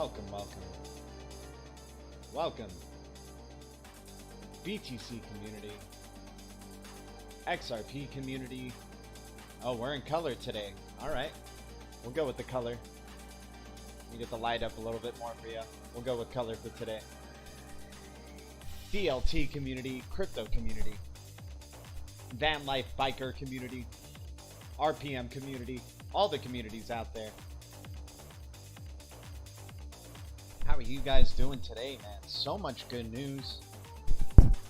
Welcome, welcome. Welcome. BTC community. XRP community. Oh, we're in color today. Alright. We'll go with the color. We get the light up a little bit more for you. We'll go with color for today. DLT community. Crypto community. Van life biker community. RPM community. All the communities out there. How are you guys doing today, man? So much good news.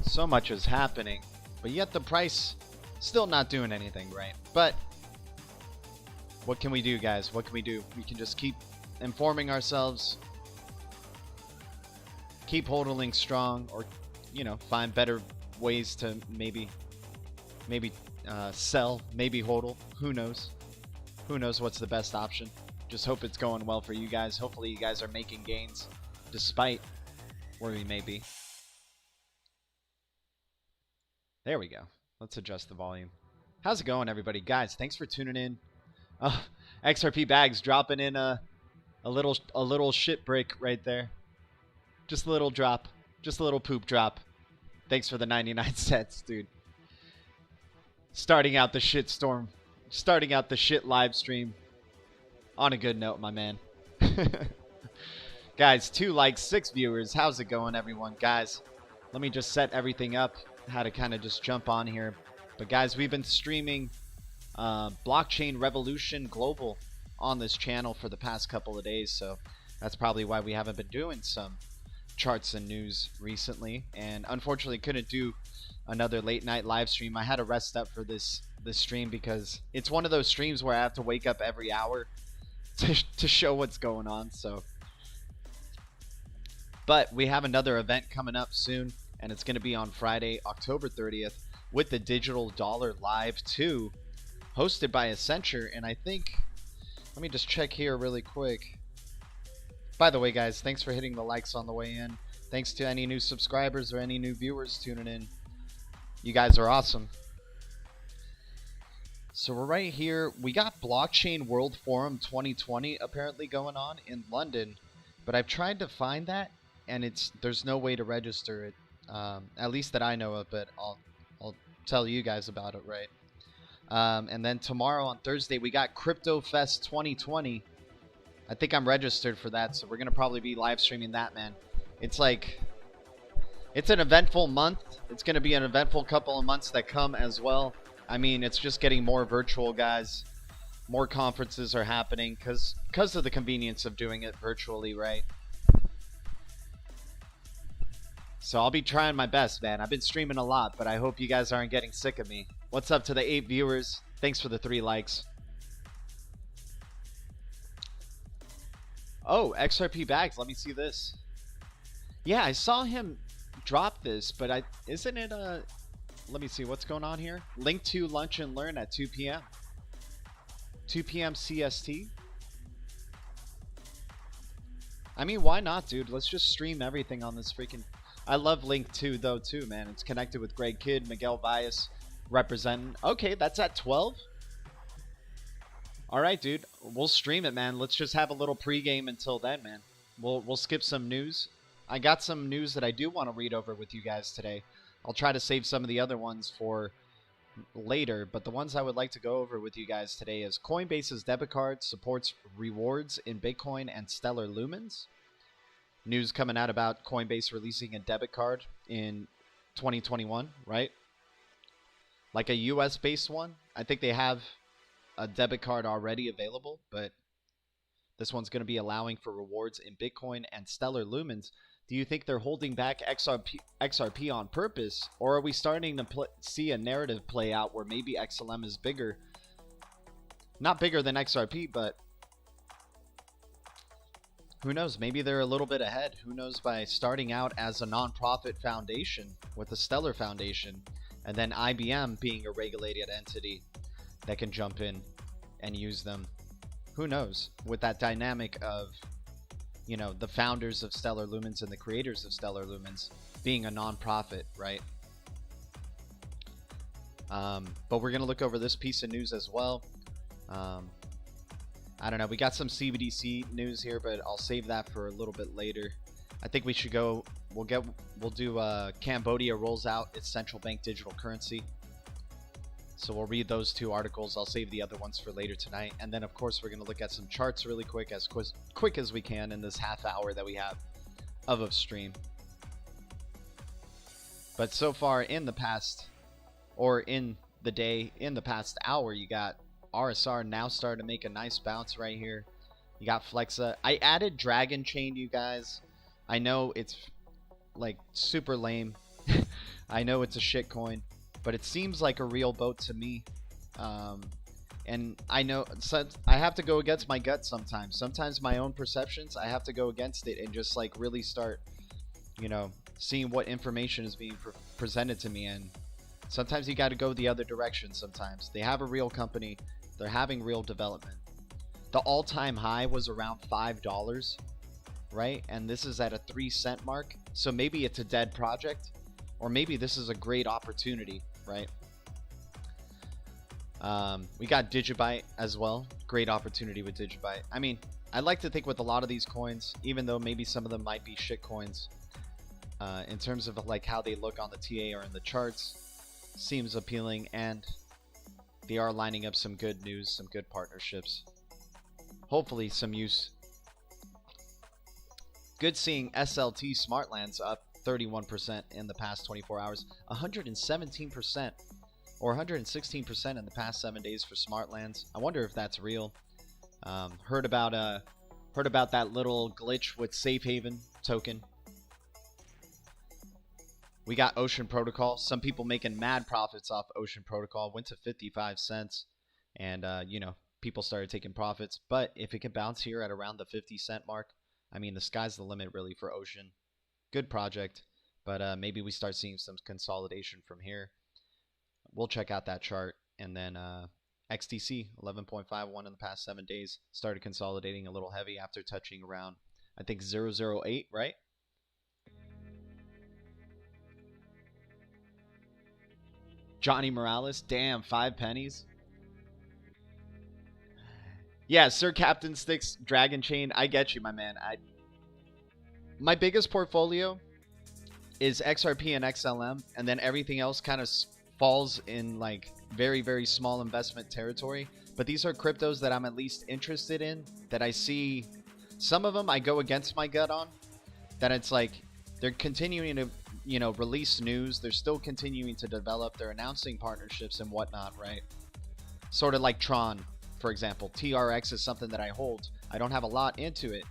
So much is happening. But yet the price still not doing anything right. But what can we do, guys? What can we do? We can just keep informing ourselves. Keep hodling strong, or, you know, find better ways to maybe sell, maybe hodl. Who knows? Who knows what's the best option? Just hope it's going well for you guys. Hopefully you guys are making gains despite where we may be. There we go. Let's adjust the volume. How's it going, everybody? Guys, thanks for tuning in. XRP bags dropping in a little shit break right there. Just a little drop. Just a little poop drop. Thanks for the 99 cents, dude. Starting out the shit storm. Starting out the shit live stream. On a good note, my man. Guys, 2 likes, 6 viewers. How's it going, everyone? Guys, let me just set everything up. How to kind of just jump on here. But guys, we've been streaming Blockchain Revolution Global on this channel for the past couple of days. So that's probably why we haven't been doing some charts and news recently. And unfortunately couldn't do another late night live stream. I had to rest up for this stream because it's one of those streams where I have to wake up every hour to show what's going on. So, but we have another event coming up soon, and it's going to be on Friday, October 30th, with the Digital Dollar Live 2, hosted by Accenture. And I think, let me just check here really quick. By the way, guys, thanks for hitting the likes on the way in. Thanks to any new subscribers or any new viewers tuning in. You guys are awesome. So we're right here. We got Blockchain World Forum 2020 apparently going on in London, but I've tried to find that, and there's no way to register it, at least that I know of. But I'll tell you guys about it, right? And then tomorrow on Thursday we got Crypto Fest 2020. I think I'm registered for that, so we're gonna probably be live streaming that, man. It's an eventful month. It's gonna be an eventful couple of months that come as well. I mean, it's just getting more virtual, guys. More conferences are happening because of the convenience of doing it virtually, right? So I'll be trying my best, man. I've been streaming a lot, but I hope you guys aren't getting sick of me. What's up to the 8 viewers? Thanks for the 3 likes. Oh, XRP bags. Let me see this. Yeah, I saw him drop this, but isn't it a... Let me see what's going on here. Link to lunch and learn at 2 p.m. 2 p.m. CST. I mean, why not, dude? Let's just stream everything on this freaking... I love Link 2, though, too, man. It's connected with Greg Kidd, Miguel Bias, representing. Okay, that's at 12. All right, dude. We'll stream it, man. Let's just have a little pregame until then, man. We'll skip some news. I got some news that I do want to read over with you guys today. I'll try to save some of the other ones for later, but the ones I would like to go over with you guys today is Coinbase's debit card supports rewards in Bitcoin and Stellar Lumens. News coming out about Coinbase releasing a debit card in 2021, right? Like a US-based one. I think they have a debit card already available, but this one's going to be allowing for rewards in Bitcoin and Stellar Lumens. Do you think they're holding back XRP on purpose, or are we starting to see a narrative play out where maybe XLM is bigger? Not bigger than XRP, but who knows? Maybe they're a little bit ahead. Who knows, by starting out as a non-profit foundation with the Stellar Foundation, and then IBM being a regulated entity that can jump in and use them. Who knows? With that dynamic of, you know, the founders of Stellar Lumens and the creators of Stellar Lumens being a non-profit, right? But we're going to look over this piece of news as well. I don't know. We got some CBDC news here, but I'll save that for a little bit later. I think we should go. We'll do Cambodia rolls out its central bank digital currency. So we'll read those 2 articles. I'll save the other ones for later tonight. And then, of course, we're going to look at some charts really quick as we can in this half hour that we have of a stream. But so far in the past, or in the past hour, you got RSR now starting to make a nice bounce right here. You got Flexa. I added Dragon Chain, you guys. I know it's like super lame. I know it's a shit coin, but it seems like a real boat to me. And I know I have to go against my gut sometimes. Sometimes my own perceptions, I have to go against it and just like really start, you know, seeing what information is being presented to me. And sometimes you got to go the other direction. Sometimes they have a real company. They're having real development. The all-time high was around $5, right? And this is at a 3-cent mark. So maybe it's a dead project, or maybe this is a great opportunity, right? We got Digibyte as well. Great opportunity with Digibyte. I mean, I like to think with a lot of these coins, even though maybe some of them might be shit coins, in terms of like how they look on the TA or in the charts, seems appealing, and they are lining up some good news, some good partnerships. Hopefully some use. Good seeing SLT Smartlands up 31% in the past 24 hours, 117% or 116% in the past 7 days for Smartlands. I wonder if that's real. Heard about that little glitch with Safe Haven token. We got Ocean Protocol. Some people making mad profits off Ocean Protocol. Went to 55 cents. And, you know, people started taking profits. But if it can bounce here at around the 50-cent mark, I mean, the sky's the limit, really, for Ocean. Good project. But maybe we start seeing some consolidation from here. We'll check out that chart. And then XTC, 11.51 in the past 7 days. Started consolidating a little heavy after touching around, I think, 008, right? Johnny Morales, damn, 5 pennies. Yeah, Sir Captain Sticks, Dragon Chain. I get you, my man. My biggest portfolio is XRP and XLM, and then everything else kind of falls in like very, very small investment territory. But these are cryptos that I'm at least interested in, that I see. Some of them I go against my gut on, that it's like they're continuing to, you know, release news. They're still continuing to develop. They're announcing partnerships and whatnot, right? Sort of like Tron, for example. TRX is something that I hold. I don't have a lot into it,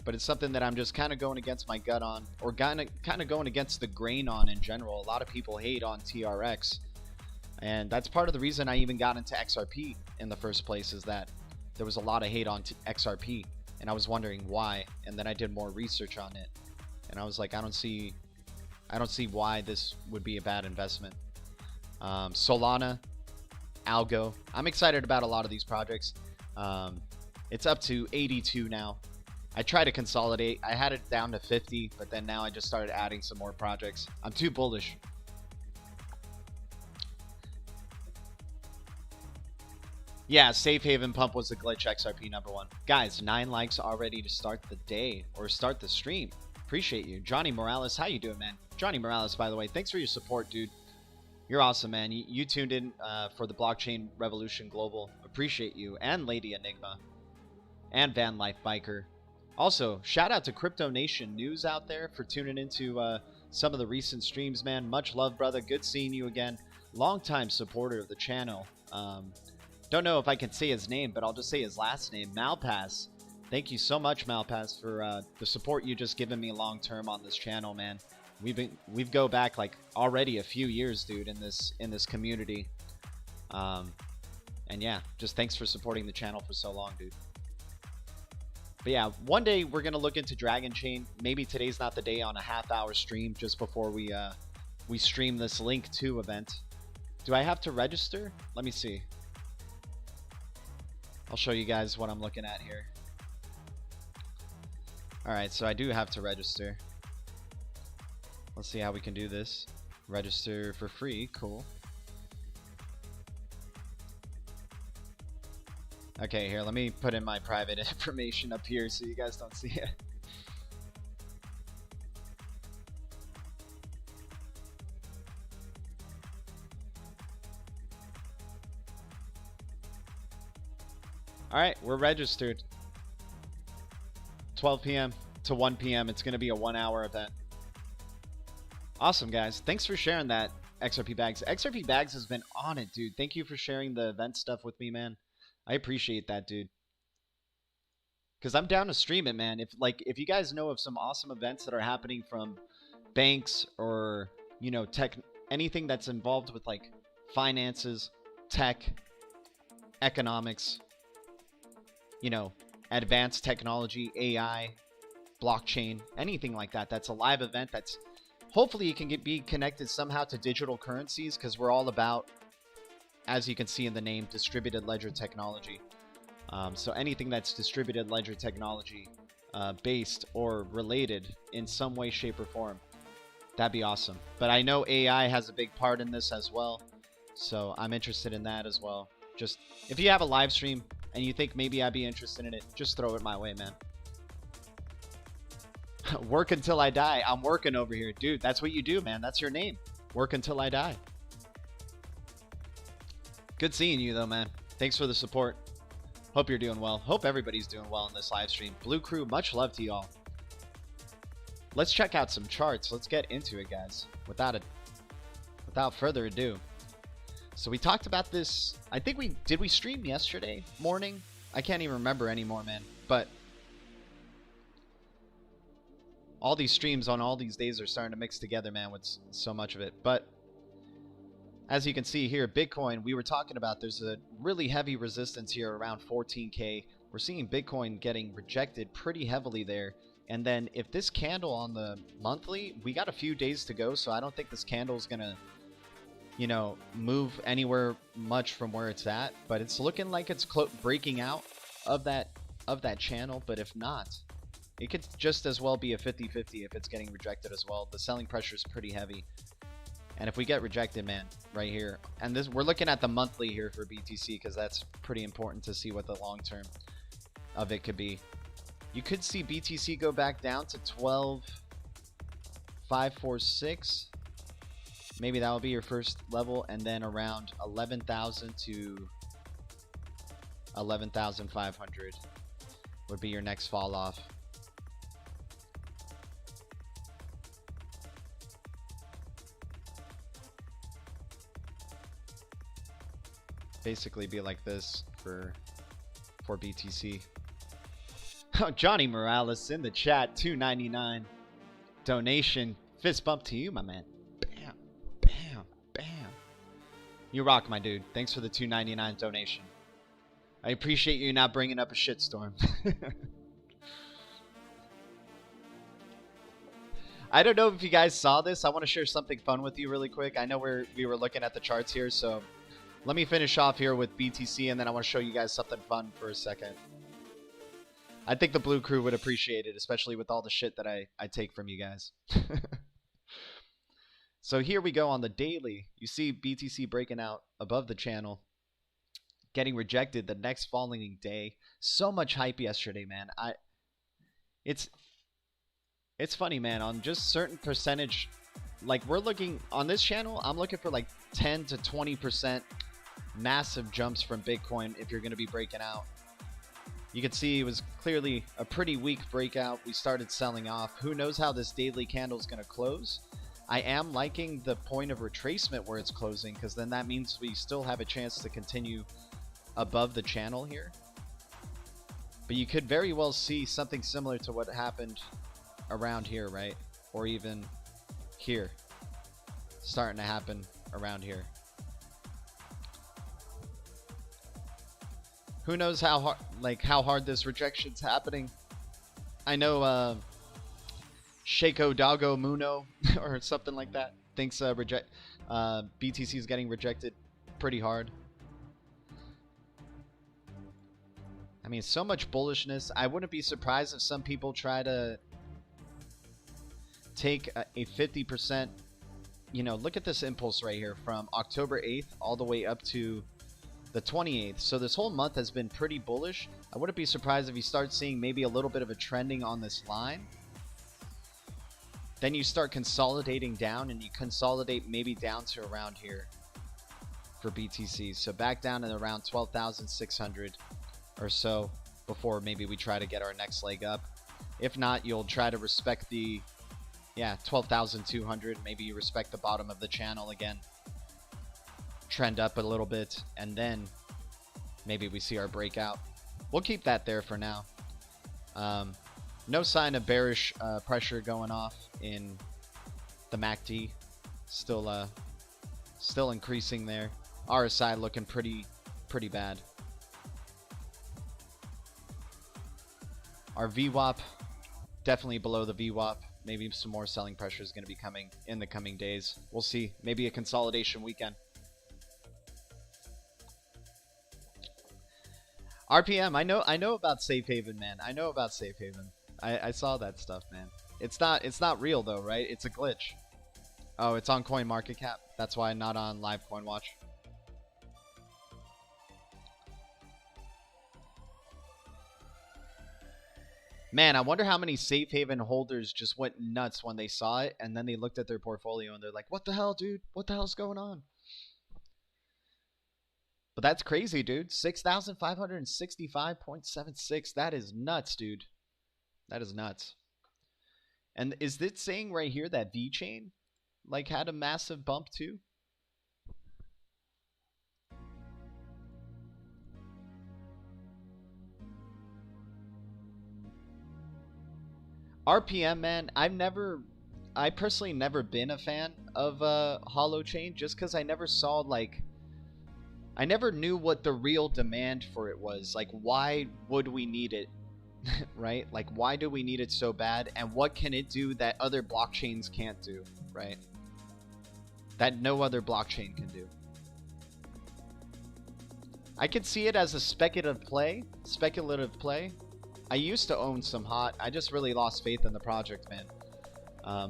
but it's something that I'm just kind of going against my gut on, or kind of going against the grain on in general. A lot of people hate on TRX, and that's part of the reason I even got into XRP in the first place, is that there was a lot of hate on XRP, and I was wondering why. And then I did more research on it, and I was like, I don't see why this would be a bad investment. Solana, Algo. I'm excited about a lot of these projects. It's up to 82 now. I try to consolidate. I had it down to 50, but then now I just started adding some more projects. I'm too bullish. Yeah, Safe Haven Pump was the glitch. XRP #1. Guys, 9 likes already to start the day, or start the stream. Appreciate you. Johnny Morales, how you doing, man? Johnny Morales, by the way, thanks for your support, dude. You're awesome, man. You tuned in for the Blockchain Revolution Global. Appreciate you. And Lady Enigma. And Van Life Biker. Also, shout out to Crypto Nation News out there for tuning into some of the recent streams, man. Much love, brother. Good seeing you again. Longtime supporter of the channel. Don't know if I can say his name, but I'll just say his last name. Malpass. Thank you so much, Malpass, for the support you just given me long term on this channel, man. We've go back like already a few years, dude, in this community. And yeah, just thanks for supporting the channel for so long, dude. But yeah, one day we're gonna look into Dragon Chain. Maybe today's not the day on a half-hour stream just before we stream this Link 2 event. Do I have to register? Let me see. I'll show you guys what I'm looking at here. Alright, so I do have to register. Let's see how we can do this. Register for free, cool. Okay, here, let me put in my private information up here so you guys don't see it. Alright, we're registered. 12 p.m. to 1 p.m. It's going to be a 1-hour event. Awesome, guys. Thanks for sharing that, XRP Bags. XRP Bags has been on it, dude. Thank you for sharing the event stuff with me, man. I appreciate that, dude. Because I'm down to stream it, man. If you guys know of some awesome events that are happening from banks or, you know, tech, anything that's involved with like finances, tech, economics, you know, advanced technology, AI, blockchain, anything like that, that's a live event that's hopefully you can be connected somehow to digital currencies, because we're all about, as you can see in the name, distributed ledger technology. So anything that's distributed ledger technology based or related in some way, shape, or form, that'd be awesome. But I know AI has a big part in this as well, so I'm interested in that as well. Just if you have a live stream and you think maybe I'd be interested in it, just throw it my way, man. Work until I die. I'm working over here. Dude, that's what you do, man. That's your name. Work until I die. Good seeing you, though, man. Thanks for the support. Hope you're doing well. Hope everybody's doing well in this live stream. Blue Crew, much love to y'all. Let's check out some charts. Let's get into it, guys. Without further ado. So we talked about this. I think did we stream yesterday morning? I can't even remember anymore, man. But all these streams on all these days are starting to mix together, man, with so much of it. But as you can see here, Bitcoin, we were talking about there's a really heavy resistance here around 14K. We're seeing Bitcoin getting rejected pretty heavily there. And then if this candle on the monthly, we got a few days to go, so I don't think this candle is going to, you know, move anywhere much from where it's at. But it's looking like it's breaking out of that channel. But if not, it could just as well be a 50-50 if it's getting rejected as well. The selling pressure is pretty heavy. And if we get rejected, man, right here, and this, we're looking at the monthly here for BTC because that's pretty important to see what the long term of it could be. You could see BTC go back down to 12,546. Maybe that will be your first level, and then around 11,000 to 11,500 would be your next fall off. Basically be like this for BTC. Oh, Johnny Morales in the chat, $2.99 donation. Fist bump to you, my man. Bam, bam, bam. You rock, my dude. Thanks for the $2.99 donation. I appreciate you not bringing up a shitstorm. I don't know if you guys saw this. I want to share something fun with you really quick. I know we were looking at the charts here, so let me finish off here with BTC, and then I want to show you guys something fun for a second. I think the Blue Crew would appreciate it, especially with all the shit that I take from you guys. So here we go on the daily. You see BTC breaking out above the channel, getting rejected the next following day. So much hype yesterday, man. It's funny, man. On just certain percentage, like we're looking on this channel, I'm looking for like 10 to 20% massive jumps from Bitcoin if you're going to be breaking out. You can see it was clearly a pretty weak breakout. We started selling off. Who knows how this daily candle is going to close? I am liking the point of retracement where it's closing, because then that means we still have a chance to continue above the channel here. But you could very well see something similar to what happened around here, right? Or even here, starting to happen around here. Who knows how hard this rejection's happening? I know Shaco Dago Muno or something like that thinks BTC is getting rejected pretty hard. I mean, so much bullishness. I wouldn't be surprised if some people try to take a 50%, you know, look at this impulse right here from October 8th all the way up to the 28th. So this whole month has been pretty bullish. I wouldn't be surprised if you start seeing maybe a little bit of a trending on this line. Then you start consolidating down, and you consolidate maybe down to around here for BTC. So back down at around 12,600 or so before maybe we try to get our next leg up. If not, you'll try to respect the, 12,200. Maybe you respect the bottom of the channel again. Trend up a little bit, and then maybe we see our breakout. We'll keep that there for now. No sign of bearish pressure going off in the MACD. Still increasing there. RSI looking pretty bad. Our VWAP definitely below the VWAP. Maybe some more selling pressure is going to be coming in the coming days. We'll see. Maybe a consolidation weekend. RPM, I know about Safe Haven, man. I know about Safe Haven. I saw that stuff, man. It's not real though, right? It's a glitch. Oh, it's on CoinMarketCap. That's why not on Live Coin Watch. Man, I wonder how many Safe Haven holders just went nuts when they saw it, and then they looked at their portfolio and they're like, "What the hell, dude? What the hell's going on?" But that's crazy, dude. 6,565.76. That is nuts, dude. That is nuts. And is it saying right here that VeChain like had a massive bump too? RPM, man, I personally never been a fan of Holochain, just because I never saw, like, I never knew what the real demand for it was. Like, why would we need it? Right? Like, why do we need it so bad? And what can it do that other blockchains can't do? Right? That no other blockchain can do. I could see it as a speculative play. I used to own some HOT. I just really lost faith in the project, man.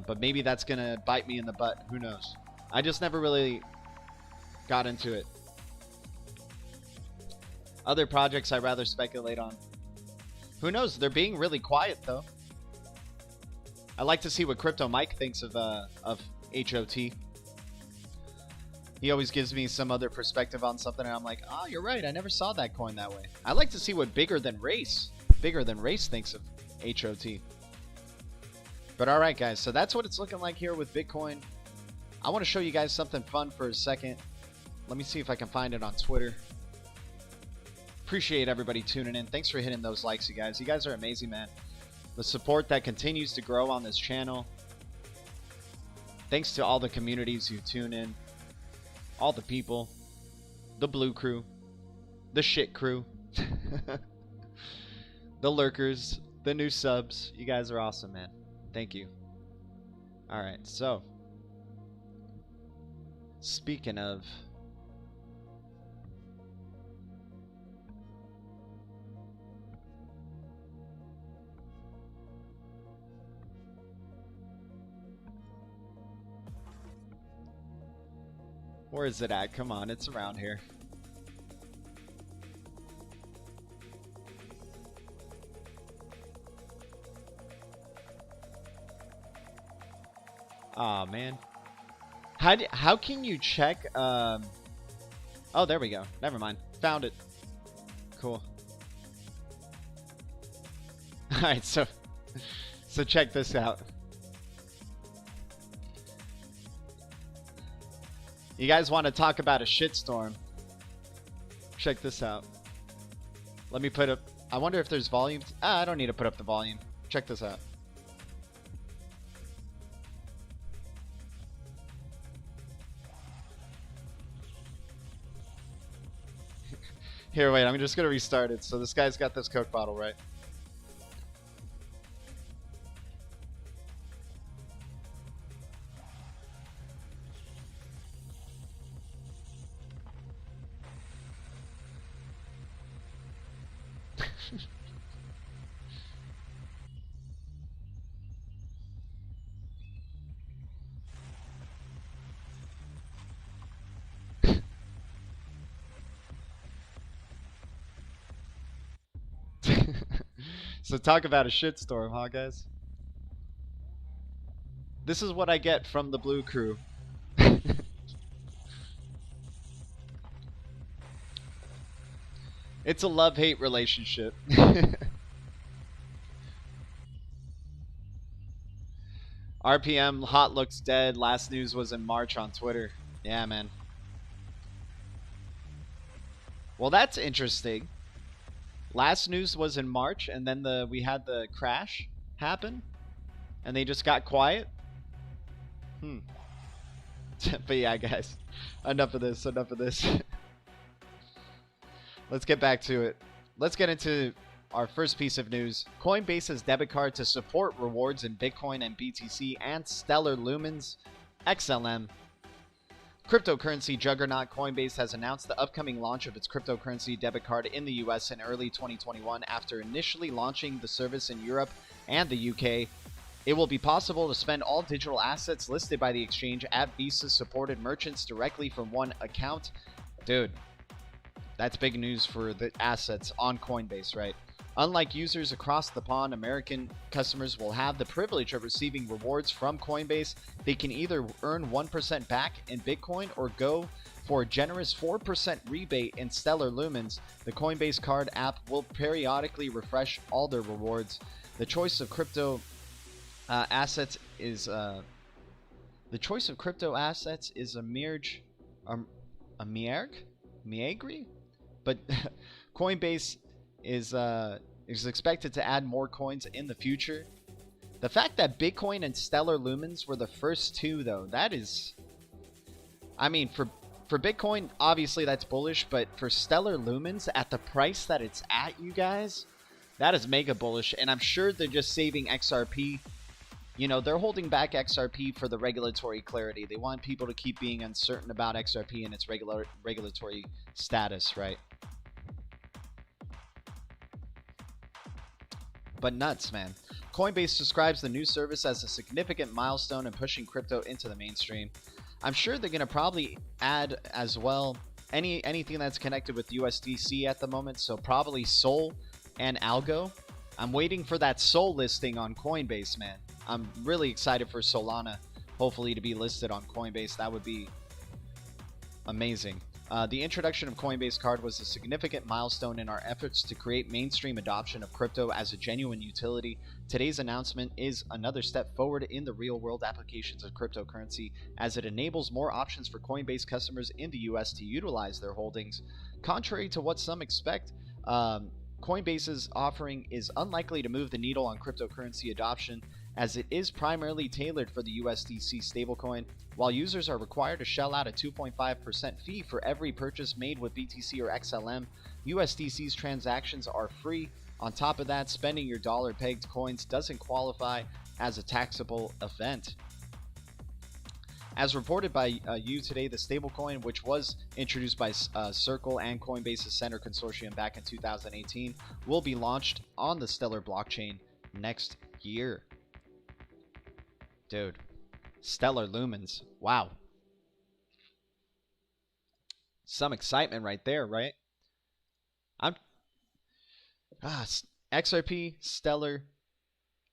But maybe that's going to bite me in the butt. Who knows? I just never really got into it. Other projects I'd rather speculate on. Who knows? They're being really quiet, though. I like to see what Crypto Mike thinks of HOT. He always gives me some other perspective on something, and I'm like, oh, you're right. I never saw that coin that way. I like to see what Bigger Than Race thinks of HOT. But all right, guys. So that's what it's looking like here with Bitcoin. I want to show you guys something fun for a second. Let me see if I can find it on Twitter. Appreciate everybody tuning in. Thanks for hitting those likes, you guys. You guys are amazing, man. The support that continues to grow on this channel. Thanks to all the communities who tune in. All the people. The blue crew. The shit crew. The lurkers. The new subs. You guys are awesome, man. Thank you. Alright, so. Speaking of... Where is it at? Come on, it's around here. Aw, man. How can you check? Oh, there we go. Never mind. Found it. Cool. All right, so check this out. You guys want to talk about a shitstorm? Check this out. Let me put up. I wonder if there's volume. I don't need to put up the volume. Check this out. Here, wait. I'm just gonna restart it. So this guy's got this Coke bottle, right? So talk about a shitstorm, huh, guys? This is what I get from the Blue Crew. It's a love-hate relationship. RPM, hot looks dead. Last news was in March on Twitter. Yeah, man. Well, that's interesting. Last news was in March, and then we had the crash happen, and they just got quiet. But yeah, guys, enough of this. Enough of this. Let's get back to it. Let's get into our first piece of news. Coinbase's debit card to support rewards in Bitcoin and BTC and Stellar Lumens XLM. Cryptocurrency juggernaut Coinbase has announced the upcoming launch of its cryptocurrency debit card in the US in early 2021 after initially launching the service in Europe and the UK. It will be possible to spend all digital assets listed by the exchange at Visa-supported merchants directly from one account. Dude, that's big news for the assets on Coinbase, right? Unlike users across the pond, American customers will have the privilege of receiving rewards from Coinbase. They can either earn 1% back in Bitcoin or go for a generous 4% rebate in Stellar Lumens. The Coinbase card app will periodically refresh all their rewards. The choice of crypto assets is a miagri, but Coinbase is expected to add more coins in the future. The fact that Bitcoin and Stellar Lumens were the first two, though, that is, I mean, for Bitcoin, obviously that's bullish, but for Stellar Lumens at the price that it's at, you guys, that is mega bullish. And I'm sure they're just saving XRP. You know, they're holding back XRP for the regulatory clarity. They want people to keep being uncertain about XRP and its regulatory status, right? But nuts, man. Coinbase describes the new service as a significant milestone in pushing crypto into the mainstream. I'm sure they're going to probably add as well anything that's connected with USDC at the moment, so probably Sol and Algo. I'm waiting for that Sol listing on Coinbase, man. I'm really excited for Solana, hopefully, to be listed on Coinbase. That would be amazing. The introduction of Coinbase Card was a significant milestone in our efforts to create mainstream adoption of crypto as a genuine utility. Today's announcement is another step forward in the real-world applications of cryptocurrency as it enables more options for Coinbase customers in the US to utilize their holdings. Contrary to what some expect, Coinbase's offering is unlikely to move the needle on cryptocurrency adoption, as it is primarily tailored for the USDC stablecoin. While users are required to shell out a 2.5% fee for every purchase made with BTC or XLM, USDC's transactions are free. On top of that, spending your dollar-pegged coins doesn't qualify as a taxable event. As reported by You Today, the stablecoin, which was introduced by Circle and Coinbase's Center Consortium back in 2018, will be launched on the Stellar blockchain next year. Dude, Stellar Lumens. Wow. Some excitement right there, right? XRP, Stellar,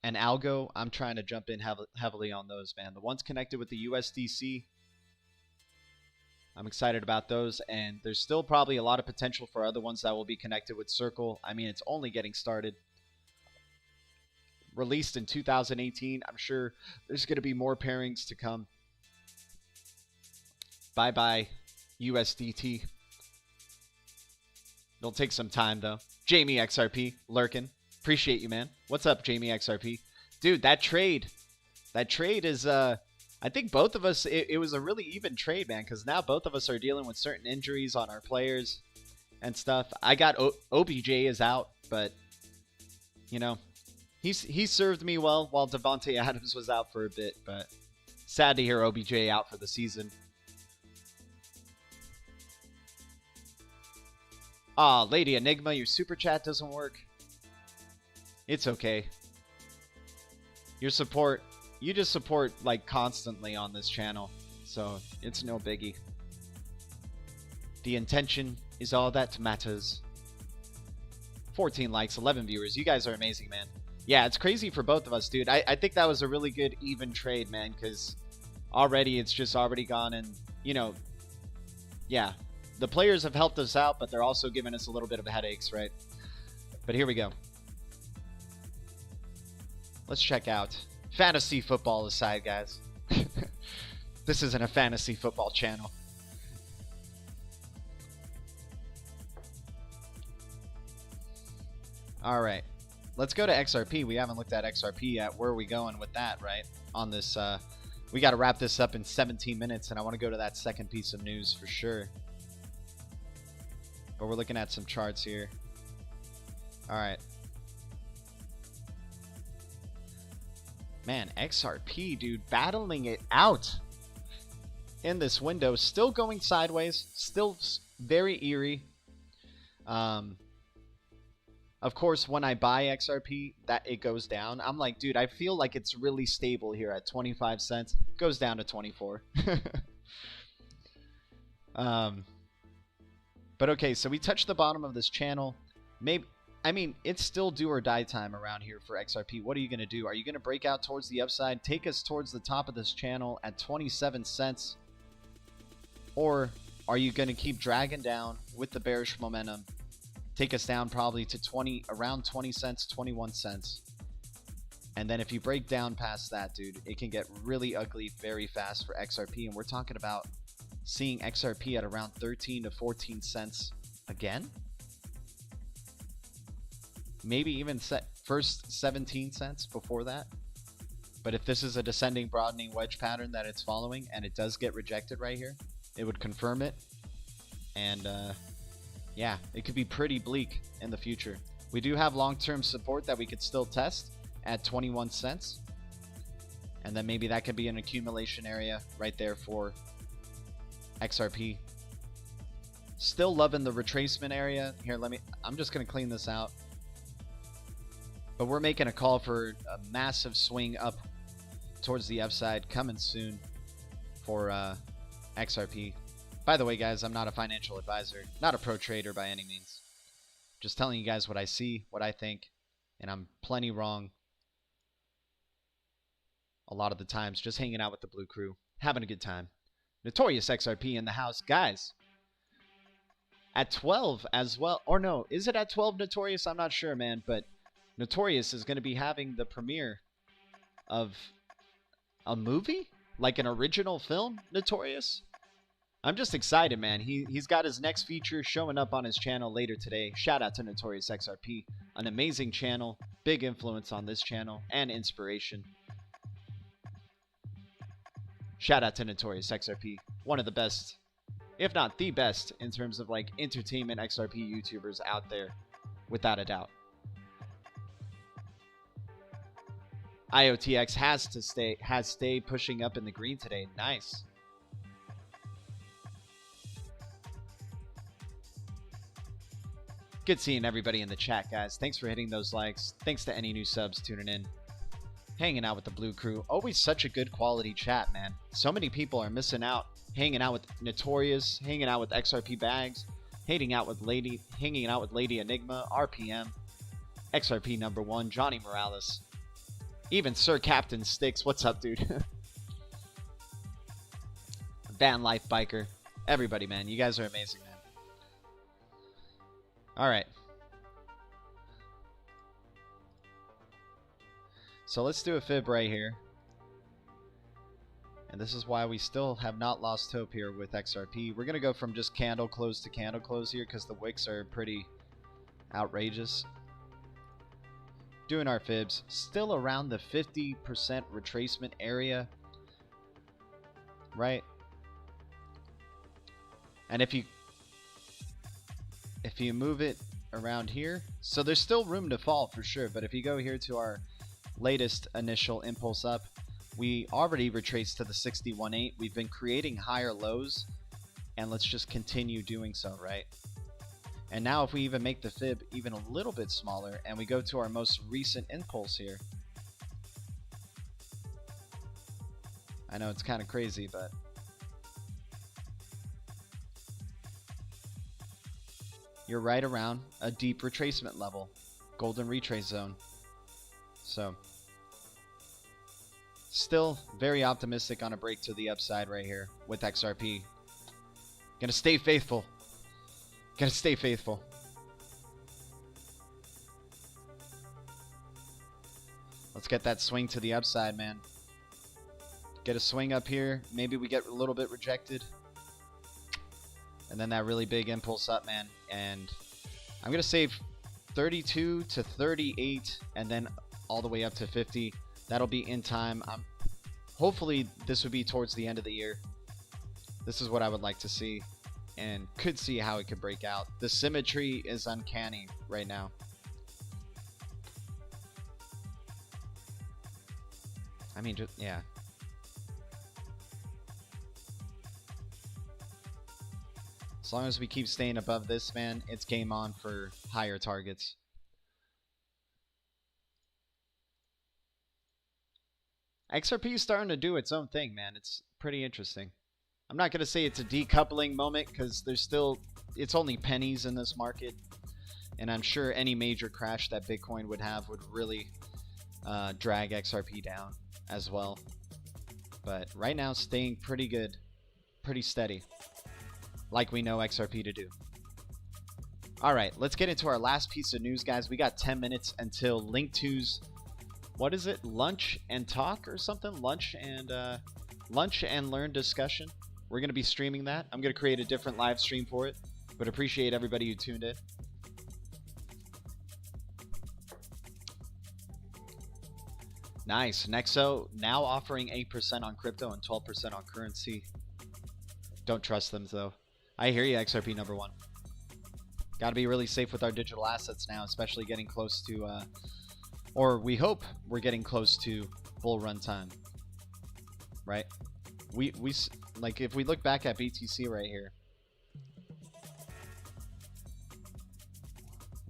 and Algo. I'm trying to jump in heavily on those, man. The ones connected with the USDC, I'm excited about those. And there's still probably a lot of potential for other ones that will be connected with Circle. I mean, it's only getting started. Released in 2018. I'm sure there's going to be more pairings to come. Bye-bye, USDT. It'll take some time, though. Jamie XRP, lurking. Appreciate you, man. What's up, Jamie XRP? Dude, that trade is, I think both of us, it was a really even trade, man, because now both of us are dealing with certain injuries on our players and stuff. I got OBJ is out, but, you know, he served me well while Devontae Adams was out for a bit, but sad to hear OBJ out for the season. Aw, Lady Enigma, your super chat doesn't work. It's okay. Your support, you just support like constantly on this channel, so it's no biggie. The intention is all that matters. 14 likes, 11 viewers. You guys are amazing, man. Yeah, it's crazy for both of us, dude. I think that was a really good even trade, man, because already it's just already gone and, you know, yeah. The players have helped us out, but they're also giving us a little bit of headaches, right? But here we go. Let's check out. Fantasy football aside, guys. This isn't a fantasy football channel. All right. Let's go to XRP. We haven't looked at XRP yet. Where are we going with that, right? On this, we got to wrap this up in 17 minutes, and I want to go to that second piece of news for sure. But we're looking at some charts here. All right. Man, XRP, dude, battling it out in this window. Still going sideways. Still very eerie. Of course, when I buy XRP, that it goes down. I'm like, dude, I feel like it's really stable here at 25 cents. Goes down to 24. But okay, so we touched the bottom of this channel. Maybe, I mean, it's still do or die time around here for XRP. What are you going to do? Are you going to break out towards the upside, take us towards the top of this channel at 27 cents? Or are you going to keep dragging down with the bearish momentum? Take us down probably to around 20 cents, 21 cents. And then if you break down past that, dude, it can get really ugly very fast for XRP. And we're talking about seeing XRP at around 13 to 14 cents again. Maybe even first 17 cents before that. But if this is a descending broadening wedge pattern that it's following and it does get rejected right here, it would confirm it. And yeah, it could be pretty bleak in the future. We do have long-term support that we could still test at 21 cents. And then maybe that could be an accumulation area right there for XRP. Still loving the retracement area. Here, I'm just going to clean this out. But we're making a call for a massive swing up towards the upside coming soon for XRP. By the way, guys, I'm not a financial advisor, not a pro trader by any means. Just telling you guys what I see, what I think, and I'm plenty wrong a lot of the times. Just hanging out with the Blue Crew, having a good time. Notorious XRP in the house, guys. At 12 as well, or no, is it at 12 Notorious? I'm not sure, man, but Notorious is going to be having the premiere of a movie, like an original film, Notorious. I'm just excited, man. He's got his next feature showing up on his channel later today. Shout out to Notorious XRP, an amazing channel, big influence on this channel, and inspiration. Shout out to Notorious XRP, one of the best, if not the best, in terms of like entertainment XRP YouTubers out there, without a doubt. IOTX has stayed pushing up in the green today. Nice. Good seeing everybody in the chat, guys. Thanks for hitting those likes. Thanks to any new subs tuning in. Hanging out with the Blue Crew. Always such a good quality chat, man. So many people are missing out. Hanging out with Notorious, hanging out with XRP Bags, hanging out with Lady Enigma, RPM, XRP number 1, Johnny Morales. Even Sir Captain Sticks. What's up, dude? Van Life Biker. Everybody, man. You guys are amazing, man. Alright. So let's do a fib right here. And this is why we still have not lost hope here with XRP. We're going to go from just candle close to candle close here because the wicks are pretty outrageous. Doing our fibs. Still around the 50% retracement area. Right? And if you move it around here, so there's still room to fall for sure, but if you go here to our latest initial impulse up, we already retraced to the 61.8. We've been creating higher lows, and let's just continue doing so, right? And now if we even make the fib even a little bit smaller and we go to our most recent impulse here, I know it's kind of crazy, but you're right around a deep retracement level, golden retrace zone. So still very optimistic on a break to the upside right here with XRP. Gonna stay faithful. Gonna stay faithful. Let's get that swing to the upside, man. Get a swing up here. Maybe we get a little bit rejected. And then that really big impulse up, man. And I'm going to save 32 to 38 and then all the way up to 50. That'll be in time. Hopefully this would be towards the end of the year. This is what I would like to see and could see how it could break out. The symmetry is uncanny right now. I mean, just, yeah. As long as we keep staying above this, man, it's game on for higher targets. XRP is starting to do its own thing, man. It's pretty interesting. I'm not going to say it's a decoupling moment because there's still, it's only pennies in this market. And I'm sure any major crash that Bitcoin would have would really drag XRP down as well. But right now, staying pretty good, pretty steady, like we know XRP to do. All right, let's get into our last piece of news, guys. We got 10 minutes until Link 2's, what is it, lunch and talk or something? Lunch and learn discussion. We're going to be streaming that. I'm going to create a different live stream for it, but appreciate everybody who tuned in. Nice. Nexo now offering 8% on crypto and 12% on currency. Don't trust them, though. I hear you, XRP number one. Got to be really safe with our digital assets now, especially getting close to, or we hope we're getting close to bull run time, right? We like if we look back at BTC right here.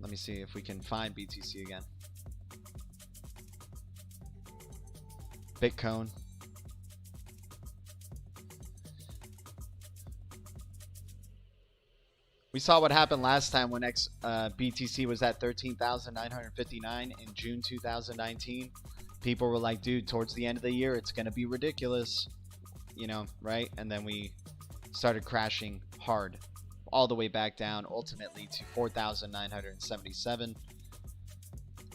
Let me see if we can find BTC again. Bitcoin. We saw what happened last time when BTC was at 13,959 in June 2019. People were like, dude, towards the end of the year, it's going to be ridiculous. You know, right? And then we started crashing hard all the way back down, ultimately to 4,977.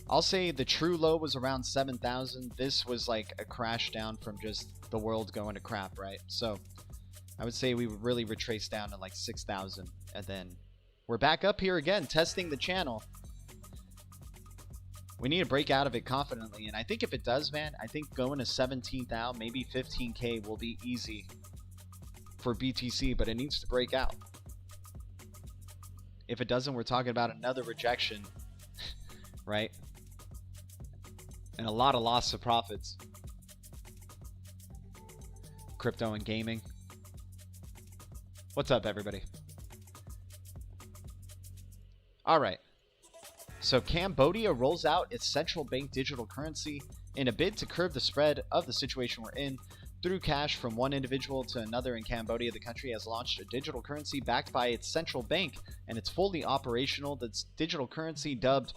I'll say the true low was around 7,000. This was like a crash down from just the world going to crap, right? So I would say we would really retrace down to like 6,000. And then we're back up here again, testing the channel. We need to break out of it confidently. And I think if it does, man, I think going to 17,000, maybe 15K will be easy for BTC, but it needs to break out. If it doesn't, we're talking about another rejection, right? And a lot of loss of profits. Crypto and gaming. What's up, everybody? All right. So Cambodia rolls out its central bank digital currency in a bid to curb the spread of the situation we're in. Through cash from one individual to another in Cambodia, the country has launched a digital currency backed by its central bank, and it's fully operational. The digital currency, dubbed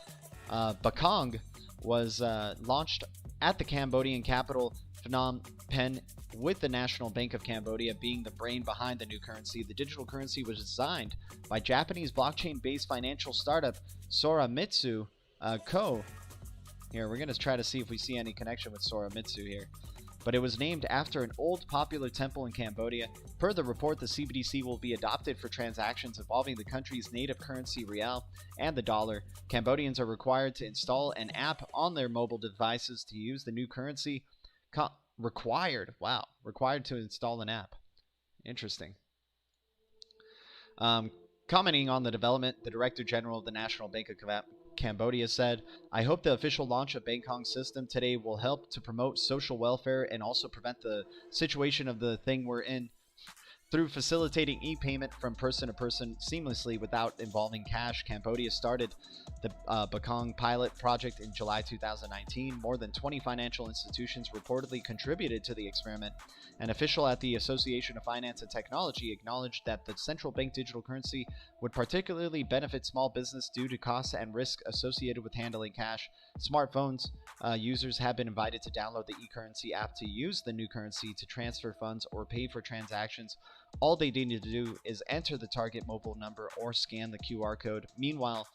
Bakong, was launched at the Cambodian capital Phnom Penh, with the National Bank of Cambodia being the brain behind the new currency. The digital currency was designed by Japanese blockchain-based financial startup Soramitsu Co. Here, we're going to try to see if we see any connection with Soramitsu here. But it was named after an old popular temple in Cambodia. Per the report, the CBDC will be adopted for transactions involving the country's native currency rial and the dollar. Cambodians are required to install an app on their mobile devices to use the new currency. Required to install an app. Interesting. Commenting on the development, the Director General of the National Bank of Cambodia said, "I hope the official launch of Bangkok's system today will help to promote social welfare and also prevent the situation of the thing we're in Through facilitating e-payment from person to person seamlessly without involving cash, Cambodia started the Bakong pilot project in July 2019. More than 20 financial institutions reportedly contributed to the experiment. An official at the Association of Finance and Technology acknowledged that the central bank digital currency would particularly benefit small business due to costs and risk associated with handling cash. Smartphones users have been invited to download the e-currency app to use the new currency to transfer funds or pay for transactions. All they need to do is enter the target mobile number or scan the QR code. Meanwhile,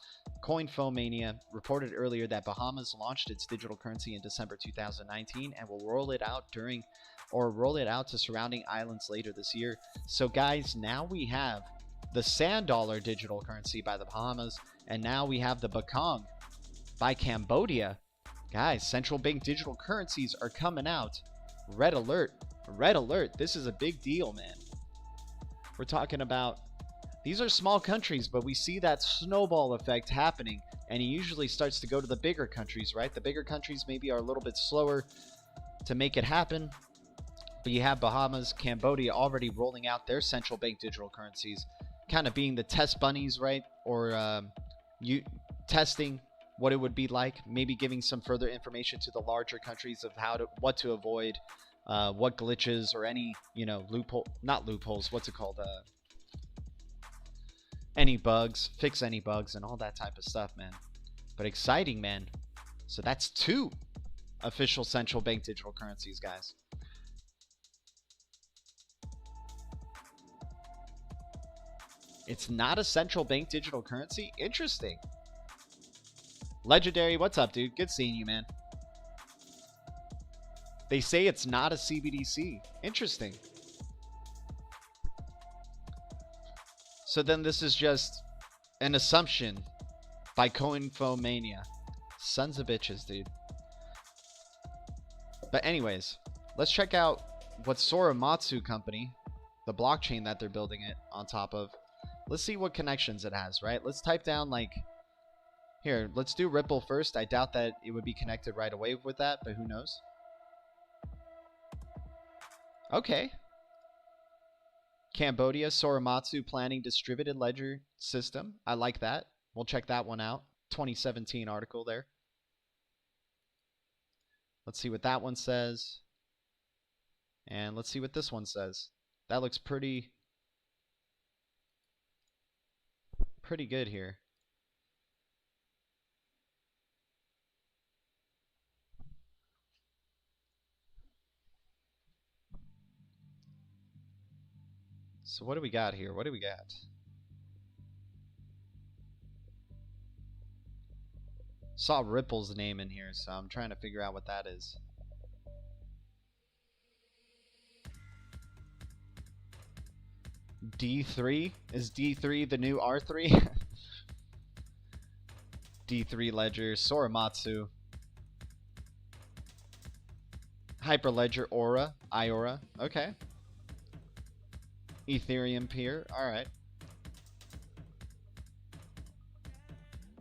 COINBASE reported earlier that Bahamas launched its digital currency in December 2019 and will roll it out to surrounding islands later this year. So guys, now we have the Sand Dollar digital currency by the Bahamas, and now we have the Bakong by Cambodia. Guys, central bank digital currencies are coming out. Red alert. Red alert. This is a big deal, man. We're talking about, these are small countries, but we see that snowball effect happening, and it usually starts to go to the bigger countries, right? The bigger countries maybe are a little bit slower to make it happen, but you have Bahamas, Cambodia already rolling out their central bank digital currencies, kind of being the test bunnies, right? Or you testing what it would be like, maybe giving some further information to the larger countries of what to avoid. What glitches or any, not loopholes, what's it called? Any bugs, fix any bugs and all that type of stuff, man. But exciting, man. So that's 2 official central bank digital currencies, guys. It's not a central bank digital currency? Interesting. Legendary, what's up, dude? Good seeing you, man. They say it's not a CBDC. Interesting. So then this is just an assumption by COINFOMania. Sons of bitches, dude. But anyways, let's check out what Soromatsu company, the blockchain that they're building it on top of. Let's see what connections it has, right? Let's type down here, let's do Ripple first. I doubt that it would be connected right away with that, but who knows? Okay. Cambodia, Soromatsu planning distributed ledger system. I like that. We'll check that one out. 2017 article there. Let's see what that one says. And let's see what this one says. That looks pretty good here. So what do we got here? What do we got? Saw Ripple's name in here, so I'm trying to figure out what that is. D3? Is D3 the new R3? D3 Ledger, Soromatsu. Hyperledger Aura, IORA. Okay. Ethereum Peer. Alright.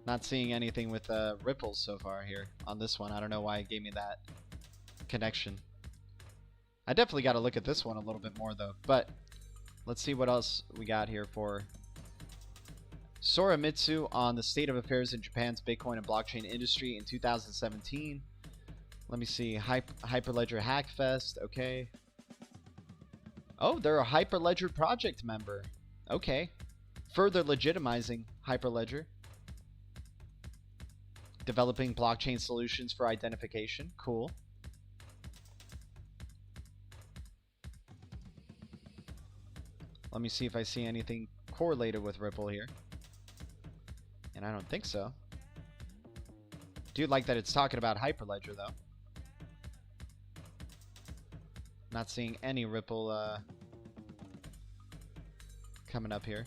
Not seeing anything with Ripple so far here on this one. I don't know why it gave me that connection. I definitely got to look at this one a little bit more though. But let's see what else we got here for Soromitsu on the state of affairs in Japan's Bitcoin and blockchain industry in 2017. Let me see. Hyperledger Hackfest. Okay. Oh, they're a Hyperledger project member. Okay. Further legitimizing Hyperledger. Developing blockchain solutions for identification. Cool. Let me see if I see anything correlated with Ripple here. And I don't think so. Do like that it's talking about Hyperledger though. Not seeing any Ripple coming up here.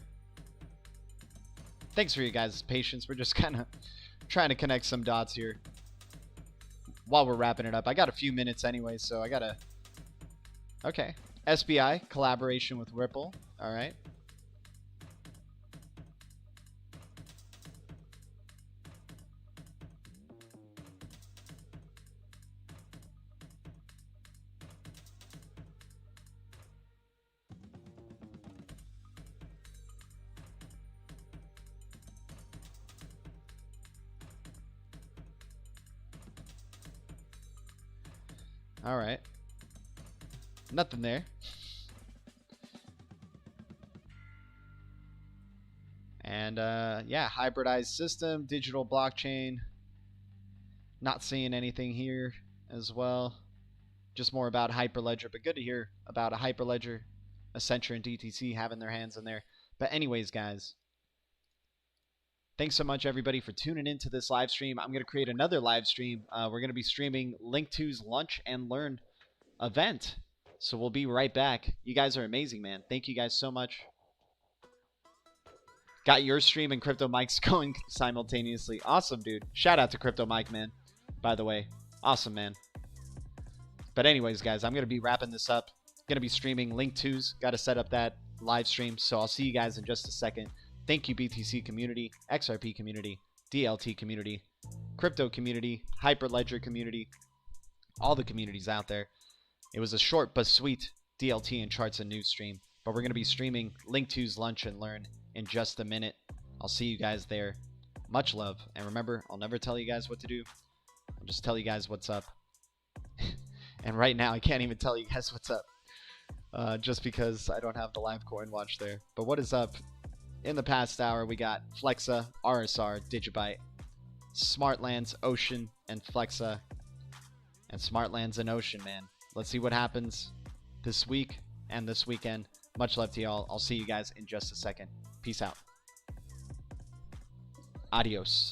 Thanks for you guys' patience. We're just kind of trying to connect some dots here while we're wrapping it up. I got a few minutes anyway, so I gotta... Okay. SBI, collaboration with Ripple. Alright. All right. Nothing there. And yeah, hybridized system, digital blockchain. Not seeing anything here as well. Just more about Hyperledger, but good to hear about a Hyperledger, Accenture, and DTC having their hands in there. But anyways, guys, thanks so much, everybody, for tuning into this live stream. I'm going to create another live stream. We're going to be streaming Link2's Lunch and Learn event. So we'll be right back. You guys are amazing, man. Thank you guys so much. Got your stream and Crypto Mike's going simultaneously. Awesome, dude. Shout out to Crypto Mike, man. By the way, awesome, man. But anyways, guys, I'm going to be wrapping this up. Going to be streaming Link2's. Got to set up that live stream. So I'll see you guys in just a second. Thank you, BTC community, XRP community, DLT community, crypto community, Hyperledger community, all the communities out there. It was a short but sweet DLT and charts and news stream. But we're going to be streaming Link2's Lunch and Learn in just a minute. I'll see you guys there. Much love. And remember, I'll never tell you guys what to do. I'll just tell you guys what's up. And right now, I can't even tell you guys what's up. Just because I don't have the live coin watch there. But what is up? In the past hour, we got Flexa, RSR, Digibyte, Smartlands, Ocean, and Flexa. And Smartlands and Ocean, man. Let's see what happens this week and this weekend. Much love to y'all. I'll see you guys in just a second. Peace out. Adios.